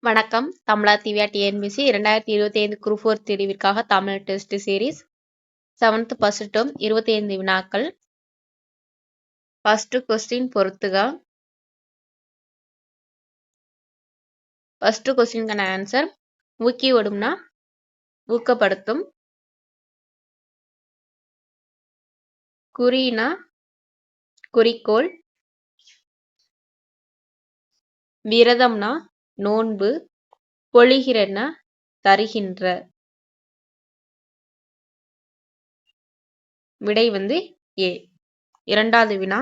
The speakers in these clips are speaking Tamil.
வணக்கம். தமிழா திவ்யா டிஎன்பிசி 2025 குரூப் 4 தேர்விற்காக Tamil test series 7th first term 25 வினாக்கள். ஃபர்ஸ்ட் கொஸ்டின் பொறுத்துக. ஃபர்ஸ்ட் கொஸ்டினுக்கான ஆன்சர் ஊக்கிவிடும்னா ஊக்கப்படுத்தும், குறினா குறிக்கோள், விரதம்னா நோன்பு, பொழிகிறன தருகின்ற. விடை ஏ. இரண்டாவது வினா,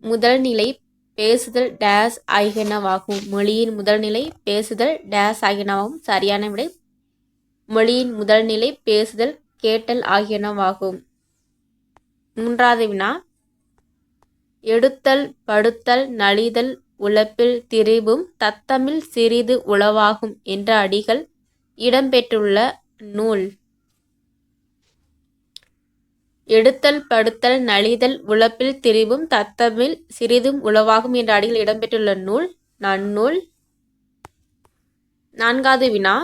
முதல்நிலை பேசுதல் டேஸ் ஆகியனவாகும். மொழியின் முதல்நிலை பேசுதல் டேஸ் ஆகியனவாகும். சரியான விடை மொழியின் முதல்நிலை பேசுதல் கேட்டல் ஆகியனவாகும். மூன்றாவது வினா, எடுத்தல் படுத்தல் நலிதல் உழப்பில் திரிபும் தத்தமிழ் சிறிது உளவாகும் என்ற அடிகள் இடம்பெற்றுள்ள நூல். எடுத்தல் படுத்தல் நலிதல் உழப்பில் திரிபும் தத்தமிழ் சிறிதும் உளவாகும் என்ற அடிகள் இடம்பெற்றுள்ள நூல் நன்னூல். நான்காவது வினா,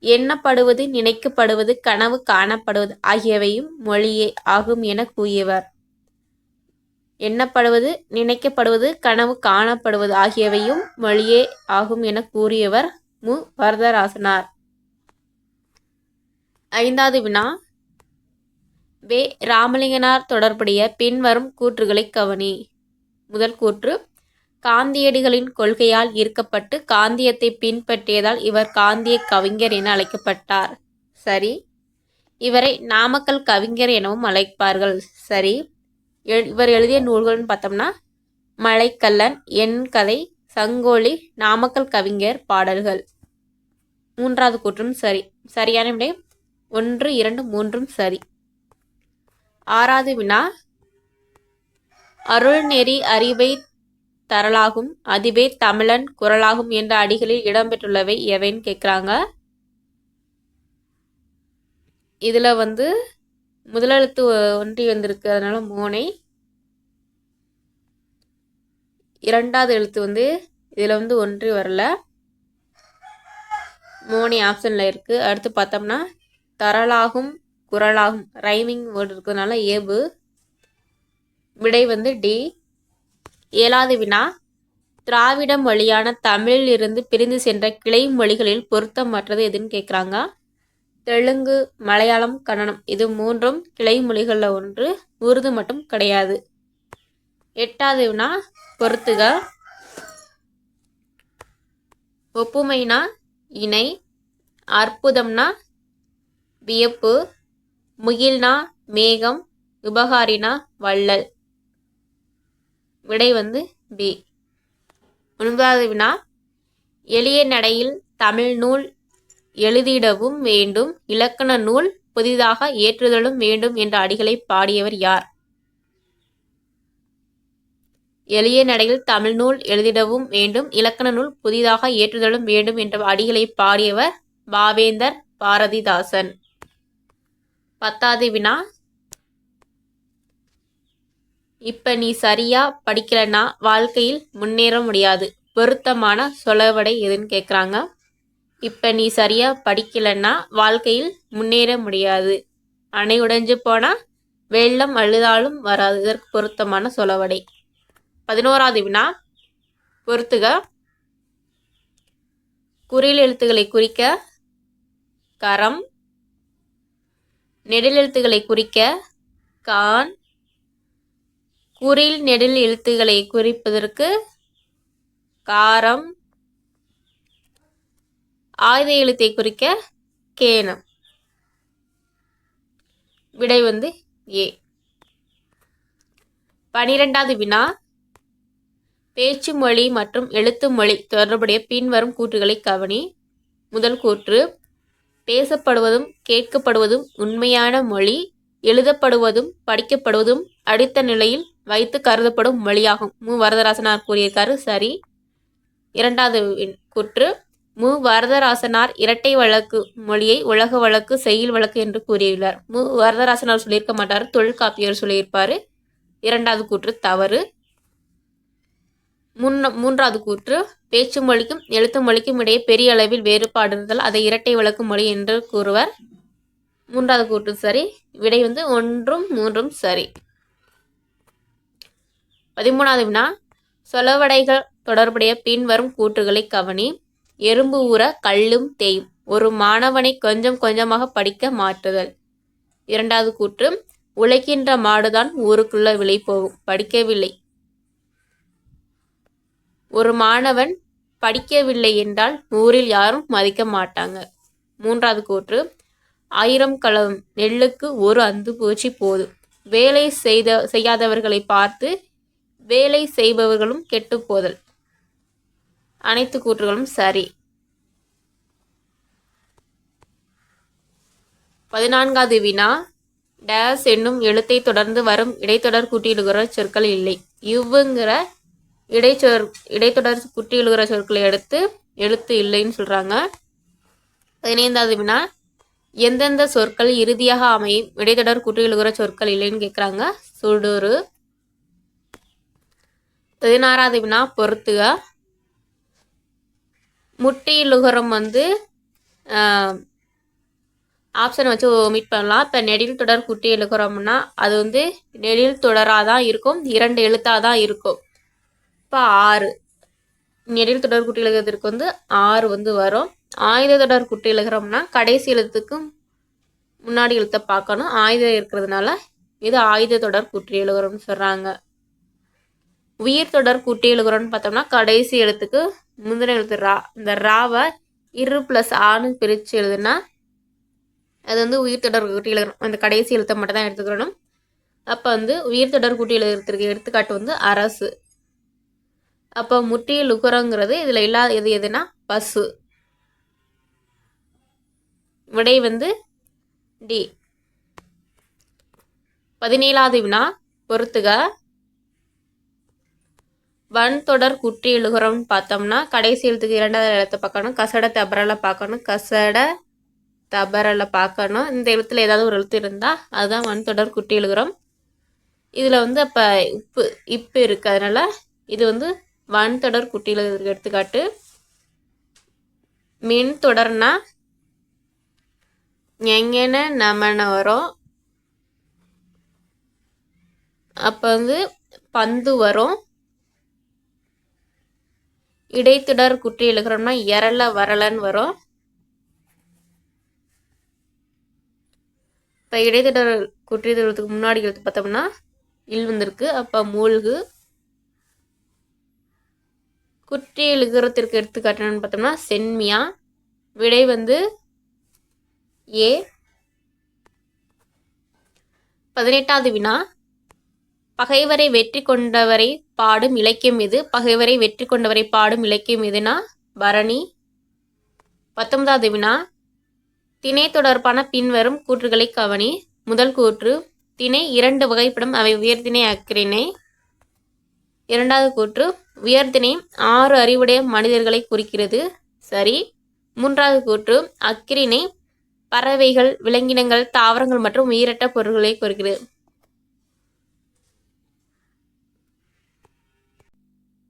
எண்ணப்படுவது நினைக்கப்படுவது கனவு காணப்படுவது ஆகியவையும் மொழியே ஆகும் என கூறியவர். எண்ணப்படுவது நினைக்கப்படுவது கனவு காணப்படுவது ஆகியவையும் மொழியே ஆகும் என கூறியவர் மு. வரதராசனார். ஐந்தாவது வினா, வே. ராமலிங்கனார் தொடர்புடைய பின்வரும் கூற்றுகளை கவனி. முதல் கூற்று, காந்தியடிகளின் கொள்கையால் ஈர்க்கப்பட்டு காந்தியத்தை பின்பற்றியதால் இவர் காந்திய கவிஞர் என அழைக்கப்பட்டார். சரி. இவரை நாமக்கல் கவிஞர் எனவும் அழைப்பார்கள். சரி. இவர் எழுதிய நூல்கள்னு பார்த்தோம்னா மலைக்கல்லன், என் கதை, சங்கோலி, நாமக்கல் கவிஞர் பாடல்கள். மூன்றாவது கூற்றும் சரி. சரியான விடை 1, 2, 3 சரி. ஆறாவது வினா, அருள்நெறி அறிவை தரலாகும் அதுவே தமிழன் குரலாகும் என்ற அடிகளில் இடம்பெற்றுள்ளவை எவைன்னு கேட்குறாங்க. இதில் முதலெழுத்து ஒன்றி வந்திருக்கு, அதனால மோனை. இரண்டாவது எழுத்து இதில் ஒன்றி வரல, மோனி ஆப்ஷனில் இருக்குது. அடுத்து பார்த்தோம்னா தரலாகும் குரலாகும் ரைமிங் வேர்டு இருக்கிறதுனால ஏபு. விடை டி. ஏழாவது வினா, திராவிட மொழியான தமிழில் இருந்து பிரிந்து சென்ற கிளை மொழிகளில் பொருத்தமற்றது எதுன்னு கேட்குறாங்க. தெலுங்கு, மலையாளம், கன்னடம் இது மூன்றும் கிளை மொழிகளில் ஒன்று. உருது மட்டும் கிடையாது. எட்டாவது வினா பொறுத்துக. ஒப்புமைனா இணை, அற்புதம்னா வியப்பு, முகில்னா மேகம், உபகாரினா வள்ளல். விடை பி. ஒன்பதாவது வினா, எளிய நடையில் தமிழ் நூல் எழுதிடவும் வேண்டும், இலக்கண நூல் புதிதாக ஏற்றுதலும் வேண்டும் என்ற அடிகளை பாடியவர் யார்? எளிய நடையில் தமிழ் நூல் எழுதிடவும் வேண்டும், இலக்கண நூல் புதிதாக ஏற்றுதலும் வேண்டும் என்ற அடிகளை பாடியவர் பாவேந்தர் பாரதிதாசன். 10வது வினா, இப்ப நீ சரியா படிக்கலன்னா வாழ்க்கையில் முன்னேற முடியாது. பொருத்தமான சொலவடை எதுன்னு கேட்குறாங்க. இப்போ நீ சரியாக படிக்கலைன்னா வாழ்க்கையில் முன்னேற முடியாது. அணை உடைஞ்சு போனால் வெள்ளம் அழுதாலும் வராது. இதற்கு பொருத்தமான சொலவடை. 11வது வினா பொறுத்துக. குறில் எழுத்துக்களை குறிக்க கரம், நெடில் எழுத்துக்களை குறிக்க கான், குறில் நெடில் எழுத்துக்களை குறிப்பதற்கு காரம், ஆயுத எழுத்தை குறிக்க கேனம். விடை ஏ. 12வது வினா, பேச்சு மொழி மற்றும் எழுத்து மொழி தொடர்புடைய பின்வரும் கூற்றுகளை கவனி. முதல் கூற்று, பேசப்படுவதும் கேட்கப்படுவதும் உண்மையான மொழி, எழுதப்படுவதும் படிக்கப்படுவதும் அடுத்த நிலையில் வைத்து கருதப்படும் மொழியாகும். மு. வரதராசனார் கூறியிருக்காரு. சரி. இரண்டாவது கூற்று, மு. வரதராசனார் இரட்டை வழக்கு மொழியை உலக வழக்கு செய்யுள் வழக்கு என்று கூறியுள்ளார். மு. வரதராசனார் சொல்லியிருக்க மாட்டார், தொல்காப்பியர் சொல்லியிருப்பார். இரண்டாவது கூற்று தவறு. மூன்றாவது கூற்று பேச்சு மொழிக்கும் எழுத்து மொழிக்கும் இடையே பெரிய அளவில் வேறுபாடு இருந்தால் அதை இரட்டை வழக்கு மொழி என்று கூறுவர். மூன்றாவது கூற்று சரி. விடை 1ம் 3ம் சரி. 13வது வினா சொலவடைகள் தொடர்புடைய பின்வரும் கூற்றுகளை கவனி. எறும்பு ஊற கல்லும் தேயும். ஒரு மாணவனை கொஞ்சம் கொஞ்சமாக படிக்க மாற்றுதல். இரண்டாவது கூற்று உழைக்கின்ற மாடுதான் ஊருக்குள்ள விலை போகும், படிக்கவில்லை. ஒரு மாணவன் படிக்கவில்லை என்றால் ஊரில் யாரும் மதிக்க மாட்டாங்க. மூன்றாவது கூற்று 1000 களம் நெல்லுக்கு ஒரு அந்து பூச்சி போதும். வேலை செய்யாதவர்களை பார்த்து வேலை செய்பவர்களும் கெட்டு போதல். அனைத்து கூற்றுகளும் சரி. 14வது வினா டேஸ் என்னும் எழுத்தை தொடர்ந்து வரும் இடைத்தொடர் கூட்டியிலுகிற சொற்கள் இல்லை. இவ்வுங்கிற இடைத்தொடர் கூட்டியிலுகிற சொற்களை எடுத்து எழுத்து இல்லைன்னு சொல்றாங்க. 15வது வினா எந்தெந்த சொற்கள் இறுதியாக அமையும் இடைத்தொடர் கூட்டியிலுகிற சொற்கள் இல்லைன்னு கேட்குறாங்க. சுடுறு. 16வது வினா பொறுத்துக. முட்டியிலுகரம் ஆப்ஷன் வச்சு ஒமிட் பண்ணலாம். இப்போ நெடில் தொடர் குட்டி எழுகிறோம்னா அது நெடில் தொடராக தான் இருக்கும், 2 எழுத்தாக தான் இருக்கும். இப்போ 6 நெடில் தொடர் குட்டி எழுகிறதுக்கு 6 வரும். ஆயுத தொடர் குட்டி எழுகிறோம்னா கடைசி எழுத்துக்கு முன்னாடி எழுத்தை பார்க்கணும். ஆயுதம் இருக்கிறதுனால இது ஆயுத தொடர் குட்டி எழுகிறோம்னு சொல்கிறாங்க. உயிர் தொடர் கூட்டி எழுகிறோம்னு பார்த்தோம்னா கடைசி எழுத்துக்கு முந்தின எழுத்து ரா. இந்த ராவை 2+ஆன்னு பிரித்து எழுதுனா அது உயிர் தொடர் கூட்டி எழுதுறோம். அந்த கடைசி எழுத்தை மட்டும் தான் எடுத்துக்கணும். அப்போ உயிர் தொடர் கூட்டி எழுதுறதுக்கு எடுத்துக்காட்டு அரசு. அப்போ முட்டியில் உகரங்கிறது இதில் இல்லாத எதுனா பசு. விடை டி. 17வது வினா பொறுத்துக. வன் தொடர் குற்றி எழுகிறோம்னு பார்த்தோம்னா கடைசி எழுத்துக்கு 2வது எழுத்தை பார்க்கணும். கசட தபரலை பார்க்கணும். கசட தபரலை பார்க்கணும். இந்த எழுத்துல ஏதாவது ஒரு எழுத்து இருந்தால் அதுதான் வன் தொடர் குற்றி எழுகிறோம். இதில் அப்போ இப்பு இருக்குது, அதனால இது வன் தொடர் குட்டி எழுதுறதுக்கு எடுத்துக்காட்டு. மின் தொடர்னா எங்கன நமன வரும். அப்போ பந்து வரும். இடைத்தொடர் குற்றி எழுகிறோம்னா எரல வரலன்னு வரும். இப்போ இடைத்தொடர் குற்றி எழுத்துக்கு முன்னாடி எழுத்து பார்த்தோம்னா இல் வந்திருக்கு. அப்போ மூழ்கு. குற்றி எழுகிறதுக்கு எடுத்துக்காட்டுன்னு பார்த்தோம்னா சென்மியா. விடை ஏ. 18வது வினா பகைவரை வெற்றி கொண்டவரை பாடும் இலக்கியம் எது? பகைவரை வெற்றி கொண்டவரை பாடும் இலக்கியம் எதுனா பரணி. 19வது வினா திணை தொடர்பான பின்வரும் கூற்றுகளை கவனி. முதல் கூற்று திணை 2 வகைப்படும், அவை உயர்திணை அக்கிரிணை. இரண்டாவது கூற்று உயர்திணை 6 அறிவுடைய மனிதர்களை குறிக்கிறது, சரி. மூன்றாவது கூற்று அக்கிரிணை பறவைகள், விலங்கினங்கள், தாவரங்கள் மற்றும் உயிரற்ற பொருட்களை குறிக்கிறது.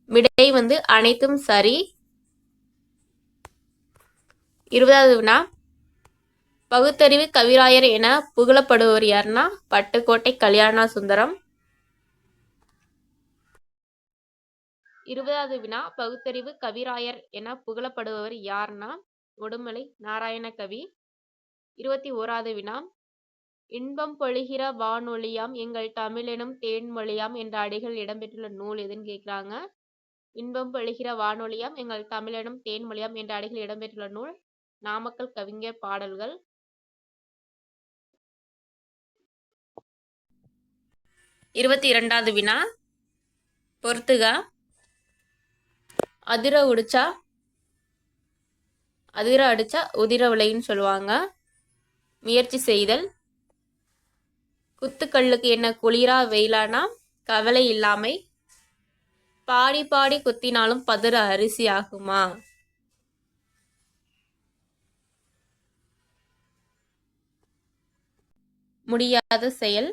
விடை அனைத்தும் சரி. 20வது வினா பகுத்தறிவு கவிராயர் என புகழப்படுவர் யாருன்னா பட்டுக்கோட்டை கல்யாண சுந்தரம். 20வது வினா பகுத்தறிவு கவிராயர் என புகழப்படுபவர் யாருன்னா உடுமலை நாராயணகவி. 21வது வினா இன்பம் பொழிகிற வானொலியாம் எங்கள் தமிழெனும் தேன்மொழியாம் என்ற அடிகள் இடம்பெற்றுள்ள நூல் எதுன்னு கேட்குறாங்க. இன்பம் பொழிகிற வானொலியாம் எங்கள் தமிழெனும் தேன்மொழியாம் என்ற அடிகள் இடம்பெற்றுள்ள நூல் நாமக்கல் கவிஞர் பாடல்கள். 22வது வினா பொறுத்துக. அதிர அடிச்சா உதிர விளைன்னு சொல்லுவாங்க. முயற்சி செய்தல். குத்துக்கல்லுக்கு என்ன குளிரா வெயிலானா கவலை இல்லாமை. பாடி பாடி குத்தினாலும் பதற அரிசி ஆகுமா? முடியாத செயல்.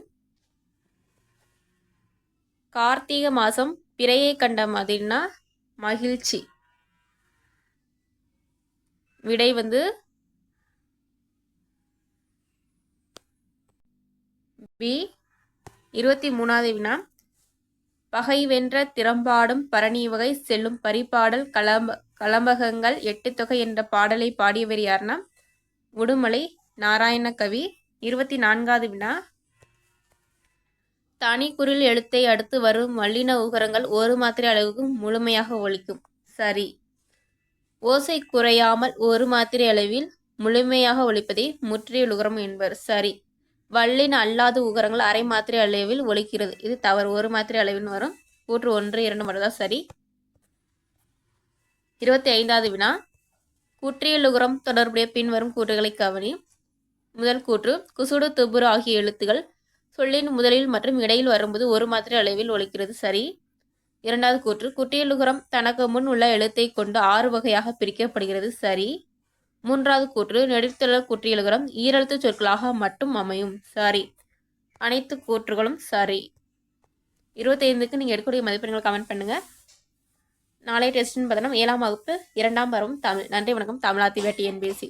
கார்த்திகை மாதம் பிறையை கண்ட மாதிரினா மகிழ்ச்சி. விடை பி. 23வது வினா. பகை வென்ற திறம்பாடும் பரணி வகை செல்லும் பரிபாடல் கலம்பகங்கள் 8 தொகை என்ற பாடலை பாடியவர் யாருன்னா உடுமலை நாராயண கவி. 24வது வினா. தனி குரில் எழுத்தை அடுத்து வரும் வல்லின உகரங்கள் ஒரு மாத்திரை அளவுக்கு முழுமையாக ஒலிக்கும். சரி. ஓசை குறையாமல் ஒரு மாத்திரை அளவில் முழுமையாக ஒலிப்பதை முற்றியல் உகரம் என்பர். சரி. வல்லின அல்லாத உகரங்கள் அரை மாத்திரை அளவில் ஒலிக்கிறது. இது தவறு. ஒரு மாத்திரை அளவில் வரும். கூற்று 1, 2 மட்டும்தான் சரி. 25வது வினா. குற்றியல் உகரம் தொடர்புடைய பின்வரும் கூற்றுகளை கவனி. முதல் கூற்று. குசுடு துபுரு ஆகிய எழுத்துகள் சொல்லின் முதலில் மற்றும் இடையில் வரும்போது ஒரு மாத்திரை அளவில் ஒலிக்கிறது. சரி. இரண்டாவது கூற்று. குற்றியலுகரம் தனக்கு முன் உள்ள எழுத்தை கொண்டு 6 வகையாக பிரிக்கப்படுகிறது. சரி. மூன்றாவது கூற்று. நெடுத்தொடர் குற்றியலுகரம் ஈரெழுத்து சொற்களாக மட்டும் அமையும். சரி. அனைத்து கூற்றுகளும் சரி. 25க்கு நீங்கள் எடுக்கக்கூடிய மதிப்பெண்கள் கமெண்ட் பண்ணுங்கள். நாளைய டெஸ்ட்னு பார்த்தோம்னா 7ஆம் வகுப்பு 2ஆம் பருவம் தமிழ். நன்றி வணக்கம். தமிழாத்தி TNPSC.